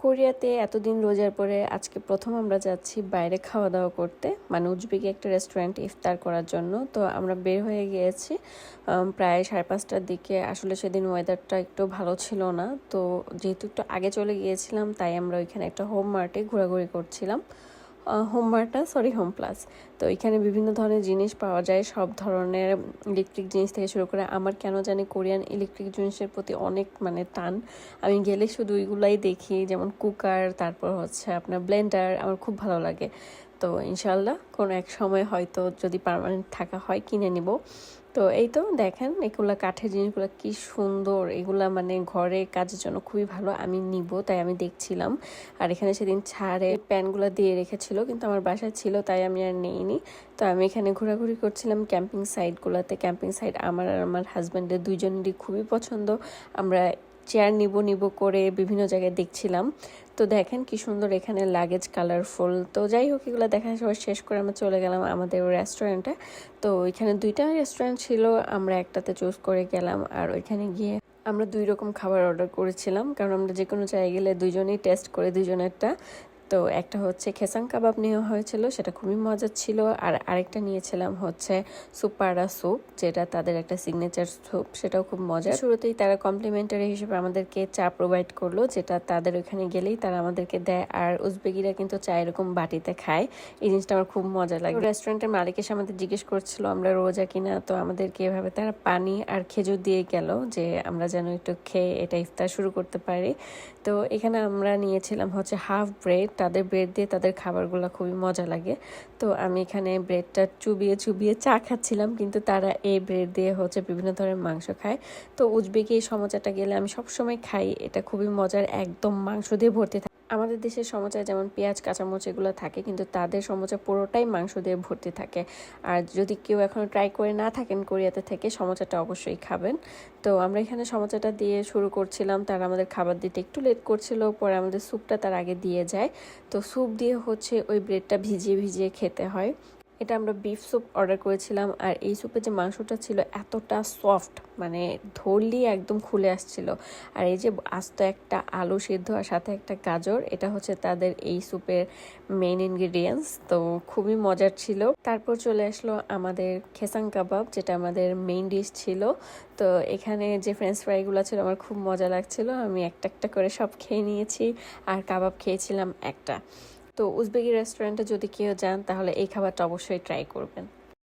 কোরিয়াতে এতদিন রোজার পরে আজকে প্রথম আমরা যাচ্ছি বাইরে খাওয়া দাওয়া করতে, মানে উজবেকি একটা রেস্টুরেন্ট ইফতার করার জন্য। তো আমরা বের হয়ে গিয়েছি প্রায় 5:30টার দিকে। আসলে সেদিন ওয়েদারটা একটু ভালো ছিল না, তো যেহেতু একটু আগে চলে গিয়েছিলাম তাই আমরা ওইখানে একটা হোম মার্টে ঘোরাঘুরি করছিলাম। হোম মার্ট না, সরি, হোম প্লাস। তো এখানে বিভিন্ন ধরনের জিনিস পাওয়া যায়, সব ধরনের ইলেকট্রিক জিনিস থেকে শুরু করে। আমার কেন জানি কোরিয়ান ইলেকট্রিক জিনিসের প্রতি অনেক টান। আমি গেলে শুধু ওইগুলাই দেখি, যেমন কুকার, তারপর হচ্ছে আপনার ব্লেন্ডার, আমার খুব ভালো লাগে। তো ইনশাল্লাহ কোনো এক সময় হয়তো যদি পার্মানেন্ট থাকা হয় কিনে নিব। তো এই তো দেখেন এগুলা কাঠের জিনিসগুলো কি সুন্দর, এগুলা ঘরে কাজের জন্য খুবই ভালো। আমি নিব তাই আমি দেখছিলাম। আর এখানে সেদিন ছাড়ে প্যানগুলো দিয়ে রেখেছিল, কিন্তু আমার বাসায় ছিল তাই আমি আর নেইনি। তো আমি এখানে ঘোরাঘুরি করছিলাম ক্যাম্পিং সাইটগুলোতে। ক্যাম্পিং সাইট আমার আর আমার হাজব্যান্ডের দুইজনেরই খুবই পছন্দ। আমরা চেয়ার নিব করে বিভিন্ন জায়গায় দেখছিলাম। তো দেখেন কি সুন্দর এখানে লাগেজ, কালারফুল। তো যাই হোক, এগুলো দেখা সবাই শেষ করে আমরা চলে গেলাম আমাদের রেস্টুরেন্টে। তো ওইখানে 2টা রেস্টুরেন্ট ছিল, আমরা একটাতে চুজ করে গেলাম। আর ওইখানে গিয়ে আমরা 2 রকম খাবার অর্ডার করেছিলাম, কারণ আমরা যে কোনো জায়গায় গেলে দুজনেই টেস্ট করে দুজনেরটা। তো একটা হচ্ছে খেসাং কাবাব নেওয়া হয়েছিল, সেটা খুবই মজার ছিল। আর আরেকটা নিয়েছিলাম হচ্ছে সুপারা স্যুপ, যেটা তাদের একটা সিগনেচার স্যুপ, সেটাও খুব মজার। শুরুতেই তারা কমপ্লিমেন্টারি হিসেবে আমাদেরকে চা প্রোভাইড করলো, যেটা তাদের ওখানে গেলেই তারা আমাদেরকে দেয়। আর উজবেকিরা কিন্তু চা এরকম বাটিতে খায়, এই জিনিসটা আমার খুব মজা লাগে। রেস্টুরেন্টের মালিক এসে আমাদের জিজ্ঞেস করছিল আমরা রোজা কিনা, তো আমাদেরকে এভাবে তারা পানি আর খেজুর দিয়ে গেল, যে আমরা যেন একটু খেয়ে এটা ইফতার শুরু করতে পারি। তো এখানে আমরা নিয়েছিলাম হচ্ছে হাফ ব্রেড। তাদের ব্রেড দিয়ে তাদের খাবারগুলো খুবই মজা লাগে। তো আমি এখানে ব্রেডটা চুবিয়ে চুবিয়ে চা খাচ্ছিলাম, কিন্তু তারা এই ব্রেড দিয়ে হচ্ছে বিভিন্ন ধরনের মাংস খায়। তো উজবেকি এই সমোসাটা গেলে আমি সবসময় খাই, এটা খুবই মজার, একদম মাংস দিয়ে ভর্তি থাকে। আমাদের দেশের সমোসায় যেমন পেঁয়াজ, কাঁচামরিচ এগুলো থাকে, কিন্তু তাদের সমোসা পুরোটাই মাংস দিয়ে ভর্তি থাকে। আর যদি কেউ এখনো ট্রাই করে না থাকেন কোরিয়াতে থেকে, সমোসাটা অবশ্যই খাবেন। তো আমরা এখানে সমোসাটা দিয়ে শুরু করছিলাম, তারা আমাদের খাবার দিতে একটু লেট করছিল, পরে আমাদের স্যুপটা তার আগে দিয়ে যায়। তো স্যুপ দিয়ে হচ্ছে ওই ব্রেডটা ভিজিয়ে ভিজিয়ে খেতে হয়। এটা আমরা বিফ স্যুপ অর্ডার করেছিলাম। আর এই স্যুপে যে মাংসটা ছিল এতটা সফট, ধরলি একদম খুলে আসছিল। আর এই যে আস্ত একটা আলু সিদ্ধ আর সাথে একটা গাজর, এটা হচ্ছে তাদের এই স্যুপের মেইন ইনগ্রিডিয়েন্টস। তো খুবই মজার ছিল। তারপর চলে আসলো আমাদের খেসাং কাবাব, যেটা আমাদের মেইন ডিশ ছিল। তো এখানে যে ফ্রেঞ্চ ফ্রাইগুলো ছিল আমার খুব মজা লাগছিল, আমি একটা একটা করে সব খেয়ে নিয়েছি। আর কাবাব খেয়েছিলাম একটা। তো উজবেকি রেস্টুরেন্টে যদি কেউ যান তাহলে এই খাবারটা অবশ্যই ট্রাই করবেন।